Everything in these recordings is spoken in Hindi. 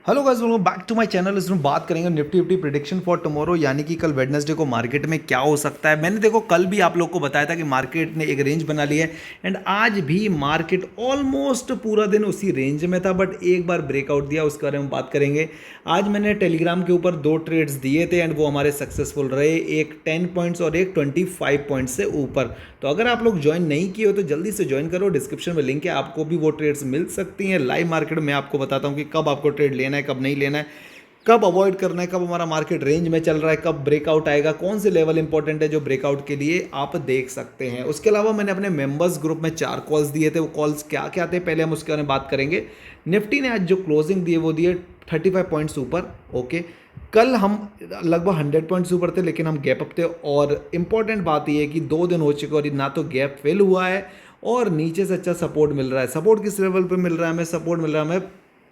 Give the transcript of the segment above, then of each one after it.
Hello guys, welcome back to my channel. इसमें बात करेंगे Nifty fifty prediction for tomorrow, यानी कि कल वेडनेसडे को मार्केट में क्या हो सकता है। मैंने देखो कल भी आप लोग को बताया था कि मार्केट ने एक रेंज बना ली है एंड आज भी मार्केट ऑलमोस्ट पूरा दिन उसी रेंज में था, बट एक बार ब्रेकआउट दिया, उसके बारे में बात करेंगे। आज मैंने टेलीग्राम के ऊपर 2 ट्रेड्स दिए थे एंड वो हमारे सक्सेसफुल रहे, एक 10 पॉइंट्स और एक 25 पॉइंट्स से ऊपर। तो अगर आप लोग ज्वाइन नहीं किए हो तो जल्दी से ज्वाइन करो, डिस्क्रिप्शन में लिंक है, आपको भी वो ट्रेड्स मिल सकती हैं। लाइव मार्केट में आपको बताता हूँ कि कब आपको ट्रेड लेना है, कब नहीं लेना है, कब अवॉइड करना है, कब हमारा मार्केट रेंज में चल रहा है, कब ब्रेकआउट आएगा, कौन से लेवल इंपॉर्टेंट है जो ब्रेकआउट के लिए आप देख सकते हैं। उसके अलावा मैंने अपने मेंबर्स ग्रुप में 4 कॉल्स दिए थे। वो कॉल्स क्या क्या थे पहले हम उसके बारे में बात करेंगे। निफ्टी ने आज जो क्लोजिंग दिए वो दिए 35 पॉइंट्स ऊपर। ओके, कल हम लगभग 100 पॉइंट्स ऊपर थे लेकिन हम गैप अप थे। और इंपॉर्टेंट बात यह है कि 2 दिन हो चुके और ना तो गैप फिल हुआ है और नीचे से अच्छा सपोर्ट मिल रहा है। सपोर्ट किस लेवल पे मिल रहा है हमें? सपोर्ट मिल रहा है हमें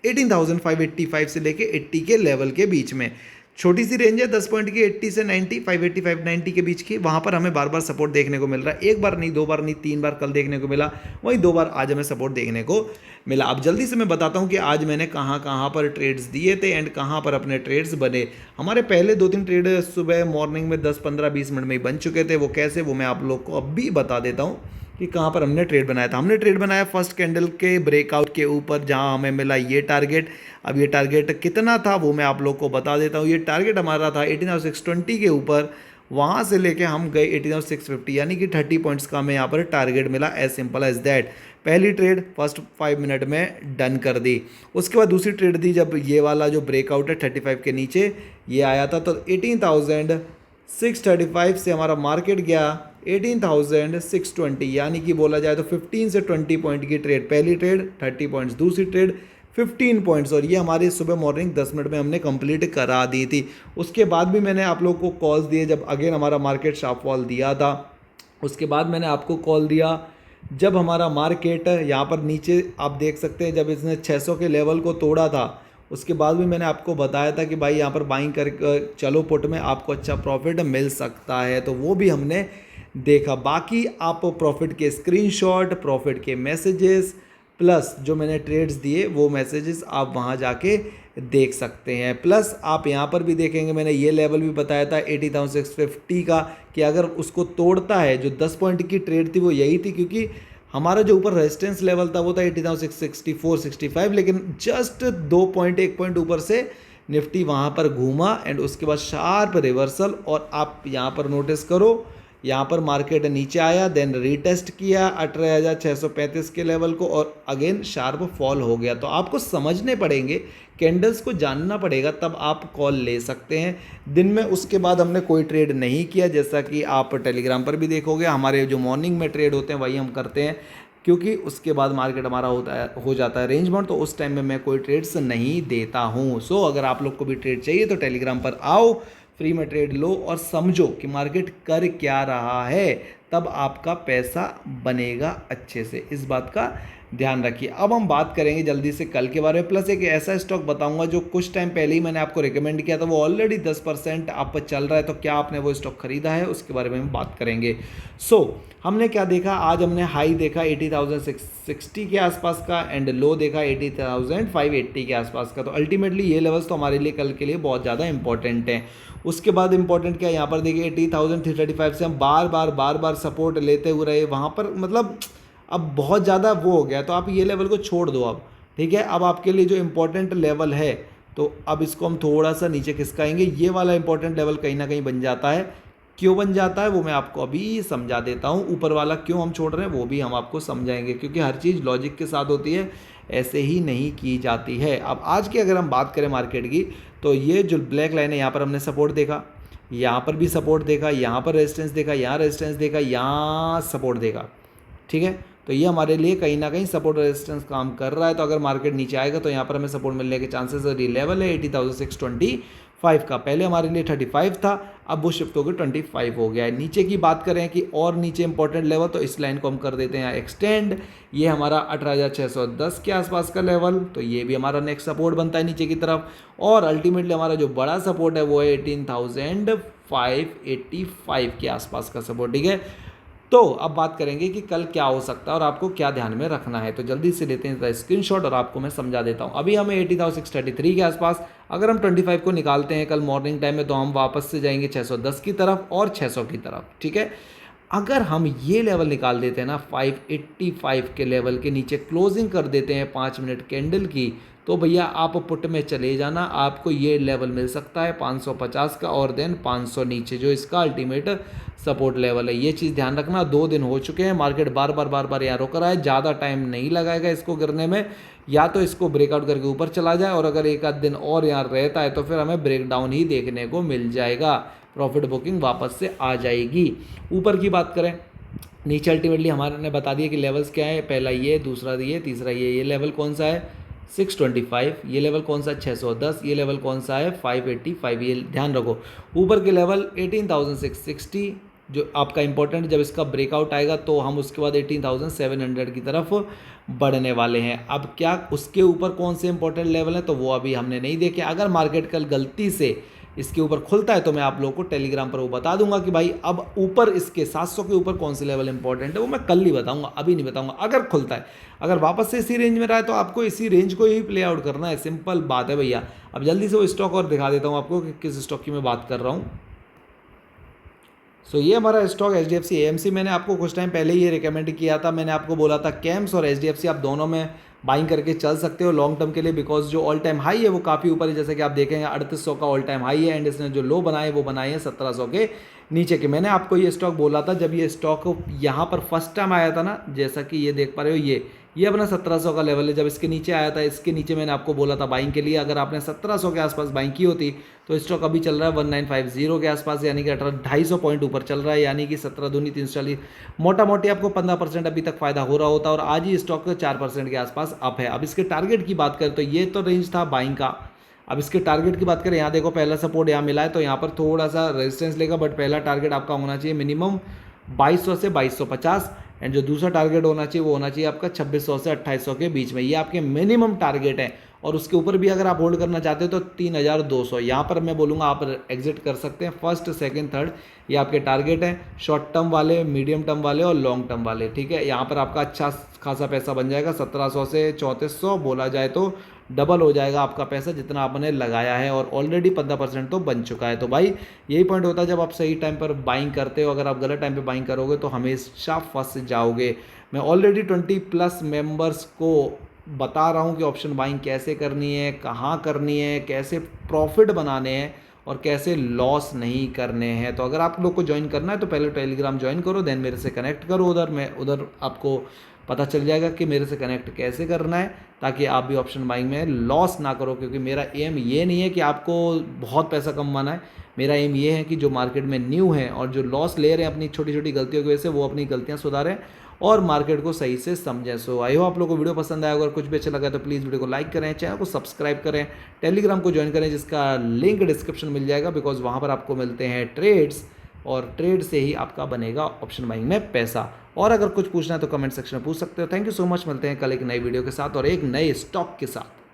18,585 से लेके 80 के लेवल के बीच में। छोटी सी रेंज है 10 पॉइंट की, 80 से 90, 585 90 के बीच की। वहाँ पर हमें बार बार सपोर्ट देखने को मिल रहा है। एक बार नहीं, 2 बार नहीं, 3 बार कल देखने को मिला, वही 2 बार आज हमें सपोर्ट देखने को मिला। अब जल्दी से मैं बताता हूँ कि आज मैंने कहाँ कहाँ पर ट्रेड्स दिए थे एंड कहाँ पर अपने ट्रेड्स बने। हमारे पहले 2-3 ट्रेड सुबह मॉर्निंग में 10 15 20 मिनट में ही बन चुके थे। वो कैसे, वो मैं आप लोग को अब भी बता देता हूँ कि कहाँ पर हमने ट्रेड बनाया था। हमने ट्रेड बनाया फर्स्ट कैंडल के ब्रेकआउट के ऊपर, जहाँ हमें मिला ये टारगेट। अब ये टारगेट कितना था वो मैं आप लोग को बता देता हूँ। ये टारगेट हमारा था 18,620 के ऊपर। वहाँ से लेके हम गए 18,650, यानी कि 30 पॉइंट्स का हमें यहाँ पर टारगेट मिला। As simple as that. पहली ट्रेड फर्स्ट 5 मिनट में डन कर दी। उसके बाद दूसरी ट्रेड दी जब ये वाला जो ब्रेकआउट है 35 के नीचे ये आया था, तो 18,635 से हमारा मार्केट गया 18,620, यानी कि बोला जाए तो 15 से 20 पॉइंट की ट्रेड। पहली ट्रेड 30 पॉइंट्स, दूसरी ट्रेड 15 पॉइंट्स, और ये हमारी सुबह मॉर्निंग 10 मिनट में हमने कंप्लीट करा दी थी। उसके बाद भी मैंने आप लोग को कॉल्स दिए जब अगेन हमारा मार्केट शार्प फॉल दिया था। उसके बाद मैंने आपको कॉल दिया जब हमारा मार्केट यहाँ पर नीचे आप देख सकते हैं, जब इसने 600 के लेवल को तोड़ा था। उसके बाद भी मैंने आपको बताया था कि भाई यहाँ पर बाइंग कर चलो, पुट में आपको अच्छा प्रॉफिट मिल सकता है, तो वो भी हमने देखा। बाकी आप प्रॉफिट के स्क्रीनशॉट, प्रॉफिट के मैसेजेस प्लस जो मैंने ट्रेड्स दिए वो मैसेजेस आप वहाँ जाके देख सकते हैं। प्लस आप यहाँ पर भी देखेंगे, मैंने ये लेवल भी बताया था 80,650 का, कि अगर उसको तोड़ता है, जो 10 पॉइंट की ट्रेड थी वो यही थी, क्योंकि हमारा जो ऊपर रेजिस्टेंस लेवल था वो था 80,664 65, लेकिन जस्ट 2 पॉइंट 1 पॉइंट ऊपर से निफ्टी वहाँ पर घूमा एंड उसके बाद शार्प रिवर्सल। और आप यहाँ पर नोटिस करो, यहाँ पर मार्केट नीचे आया, देन रीटेस्ट किया 18,635 के लेवल को और अगेन शार्प फॉल हो गया। तो आपको समझने पड़ेंगे, कैंडल्स को जानना पड़ेगा, तब आप कॉल ले सकते हैं। दिन में उसके बाद हमने कोई ट्रेड नहीं किया, जैसा कि आप टेलीग्राम पर भी देखोगे। हमारे जो मॉर्निंग में ट्रेड होते हैं वही हम करते हैं, क्योंकि उसके बाद मार्केट हमारा हो जाता है रेंज बाउंड, तो उस टाइम में मैं कोई ट्रेड्स नहीं देता हूँ। सो अगर आप लोग को भी ट्रेड चाहिए तो टेलीग्राम पर आओ, फ्री में ट्रेड लो और समझो कि मार्केट कर क्या रहा है, तब आपका पैसा बनेगा अच्छे से। इस बात का ध्यान रखिए। अब हम बात करेंगे जल्दी से कल के बारे में, प्लस एक ऐसा स्टॉक बताऊंगा जो कुछ टाइम पहले ही मैंने आपको रिकमेंड किया था, वो ऑलरेडी 10% आप पर चल रहा है। तो क्या आपने वो स्टॉक खरीदा है, उसके बारे में हम बात करेंगे। हमने क्या देखा, आज हमने हाई देखा 80,660 के आसपास का एंड लो देखा 80,580 के आसपास का। तो अल्टीमेटली ये लेवल्स तो हमारे लिए कल के लिए बहुत ज़्यादा इंपॉर्टेंट हैं। उसके बाद इंपॉर्टेंट क्या है, यहाँ पर देखिए 80,335 से हम बार बार सपोर्ट लेते हुए रहे। वहाँ पर मतलब अब बहुत ज़्यादा वो हो गया, तो आप ये लेवल को छोड़ दो अब, ठीक है। अब आपके लिए जो इंपॉर्टेंट लेवल है, तो अब इसको हम थोड़ा सा नीचे खिसकाएंगे। ये वाला इंपॉर्टेंट लेवल कहीं ना कहीं बन जाता है। क्यों बन जाता है वो मैं आपको अभी समझा देता हूँ। ऊपर वाला क्यों हम छोड़ रहे हैं वो भी हम आपको समझाएंगे, क्योंकि हर चीज़ लॉजिक के साथ होती है, ऐसे ही नहीं की जाती है। अब आज की अगर हम बात करें मार्केट की, तो ये जो ब्लैक लाइन है यहाँ पर हमने सपोर्ट देखा, यहाँ पर भी सपोर्ट देखा, यहाँ पर रेजिस्टेंस देखा, यहाँ रेजिस्टेंस देखा, यहाँ सपोर्ट देखा, ठीक है। तो ये हमारे लिए कहीं ना कहीं सपोर्ट रेजिस्टेंस काम कर रहा है। तो अगर मार्केट नीचे आएगा तो यहाँ पर हमें सपोर्ट मिलने के चांसेस लेवल है 80,625 का। पहले हमारे लिए 35 था, अब वो शिफ्ट होकर 25 हो गया है। नीचे की बात करें कि और नीचे इंपॉर्टेंट लेवल, तो इस लाइन को हम कर देते हैं एक्सटेंड। ये हमारा 18,610 के आसपास का लेवल, तो ये भी हमारा नेक्स्ट सपोर्ट बनता है नीचे की तरफ। और अल्टीमेटली हमारा जो बड़ा सपोर्ट है वो है 18,585 के आसपास का सपोर्ट, ठीक है। तो अब बात करेंगे कि कल क्या हो सकता है और आपको क्या ध्यान में रखना है। तो जल्दी से लेते हैं स्क्रीनशॉट और आपको मैं समझा देता हूँ। अभी हमें 80,633 के आसपास, अगर हम 25 को निकालते हैं कल मॉर्निंग टाइम में, तो हम वापस से जाएंगे 610 की तरफ और 600 की तरफ, ठीक है। अगर हम ये लेवल निकाल देते हैं ना 585 के लेवल के नीचे क्लोजिंग कर देते हैं 5 मिनट कैंडल की, तो भैया आप पुट में चले जाना, आपको ये लेवल मिल सकता है 550 का और देन 500 नीचे, जो इसका अल्टीमेट सपोर्ट लेवल है। ये चीज़ ध्यान रखना। 2 दिन हो चुके हैं, मार्केट बार बार यहाँ रुक रहा है, ज़्यादा टाइम नहीं लगाएगा इसको गिरने में, या तो इसको ब्रेकआउट करके ऊपर चला जाए और अगर एक आध दिन और यहाँ रहता है तो फिर हमें ब्रेकडाउन ही देखने को मिल जाएगा, प्रॉफिट बुकिंग वापस से आ जाएगी। ऊपर की बात करें, नीचे अल्टीमेटली हमारे ने बता दिया कि लेवल्स क्या है, पहला ये, दूसरा ये, तीसरा ये लेवल कौन सा है 625, ये लेवल कौन सा है 610, ये लेवल कौन सा है 585, ये ध्यान रखो। ऊपर के लेवल 18,660 जो आपका इंपॉर्टेंट, जब इसका ब्रेकआउट आएगा तो हम उसके बाद 18,700 की तरफ बढ़ने वाले हैं। अब क्या उसके ऊपर कौन से इंपॉर्टेंट लेवल हैं तो वो अभी हमने नहीं देखे। अगर मार्केट कल गलती से इसके ऊपर खुलता है तो मैं आप लोगों को टेलीग्राम पर वो बता दूंगा कि भाई अब ऊपर इसके 700 के ऊपर कौन से लेवल इंपॉर्टेंट है, वो मैं कल ही बताऊंगा, अभी नहीं बताऊंगा। अगर खुलता है, अगर वापस से इसी रेंज में रहा है तो आपको इसी रेंज को ही प्ले आउट करना है, सिंपल बात है भैया। अब जल्दी से वो स्टॉक और दिखा देता हूँ आपको कि किस स्टॉक की मैं बात कर रहा हूँ। ये हमारा स्टॉक HDFC AMC, मैंने आपको कुछ टाइम पहले ही ये रिकमेंड किया था, मैंने आपको बोला था कैम्स और HDFC आप दोनों में बाइंग करके चल सकते हो लॉन्ग टर्म के लिए, बिकॉज जो ऑल टाइम हाई है वो काफ़ी ऊपर है, जैसे कि आप देखेंगे 3800 का ऑल टाइम हाई है एंड इसने जो लो बनाए वो बनाए हैं 1700 के नीचे के। मैंने आपको ये स्टॉक बोला था जब ये स्टॉक यहाँ पर फर्स्ट टाइम आया था ना, जैसा कि ये देख पा रहे हो, ये अपना 1700 का लेवल है। जब इसके नीचे आया था, इसके नीचे मैंने आपको बोला था बाइंग के लिए, अगर आपने 1700 के आसपास बाइंग की होती तो स्टॉक अभी चल रहा है 1950 के आसपास, यानी कि 250 पॉइंट ऊपर चल रहा है, यानी कि 17 दूनी 340, मोटा मोटी आपको 15% अभी तक फायदा हो रहा होता, और आज ही स्टॉक 4% के आसपास अप है। अब इसके टारगेट की बात करें तो ये तो रेंज था बाइंग का। अब इसके टारगेट की बात करें, यहाँ देखो पहला सपोर्ट यहाँ मिला है तो यहाँ पर थोड़ा सा रेजिस्टेंस लेगा, बट पहला टारगेट आपका होना चाहिए मिनिमम 2200 से 2250, एंड जो दूसरा टारगेट होना चाहिए वो होना चाहिए आपका 2600 से 2800 के बीच में। ये आपके मिनिमम टारगेट है, और उसके ऊपर भी अगर आप होल्ड करना चाहते हो तो 3200 यहाँ पर मैं बोलूँगा आप एग्जिट कर सकते हैं। फर्स्ट, सेकंड, थर्ड ये आपके टारगेट हैं, शॉर्ट टर्म वाले, मीडियम टर्म वाले और लॉन्ग टर्म वाले, ठीक है। यहाँ पर आपका अच्छा खासा पैसा बन जाएगा, 1700 से 3400 बोला जाए तो डबल हो जाएगा आपका पैसा जितना आपने लगाया है, और ऑलरेडी 15% तो बन चुका है। तो भाई यही पॉइंट होता है जब आप सही टाइम पर बाइंग करते हो, अगर आप गलत टाइम पे बाइंग करोगे तो हमेशा फंस जाओगे। मैं ऑलरेडी 20+ मेंबर्स को बता रहा हूँ कि ऑप्शन बाइंग कैसे करनी है, कहाँ करनी है, कैसे प्रॉफिट बनाने हैं और कैसे लॉस नहीं करने हैं। तो अगर आप लोग को ज्वाइन करना है तो पहले टेलीग्राम ज्वाइन करो, देन मेरे से कनेक्ट करो उधर, मैं उधर आपको पता चल जाएगा कि मेरे से कनेक्ट कैसे करना है, ताकि आप भी ऑप्शन बाइंग में लॉस ना करो। क्योंकि मेरा एम ये नहीं है कि आपको बहुत पैसा कमाना है, मेरा एम ये है कि जो मार्केट में न्यू है और जो लॉस ले रहे हैं अपनी छोटी छोटी गलतियों की वजह से, वो अपनी गलतियां सुधारें और मार्केट को सही से समझें। सो आई होप आप लोगों को वीडियो पसंद आया, अगर कुछ भी अच्छा लगा तो प्लीज़ वीडियो को लाइक करें, चैनल को सब्सक्राइब करें, टेलीग्राम को ज्वाइन करें जिसका लिंक डिस्क्रिप्शन मिल जाएगा, बिकॉज वहाँ पर आपको मिलते हैं ट्रेड्स, और ट्रेड से ही आपका बनेगा ऑप्शन बाइंग में पैसा। और अगर कुछ पूछना है तो कमेंट सेक्शन में पूछ सकते हो। थैंक यू सो मच, मिलते हैं कल एक नई वीडियो के साथ और एक नए स्टॉक के साथ।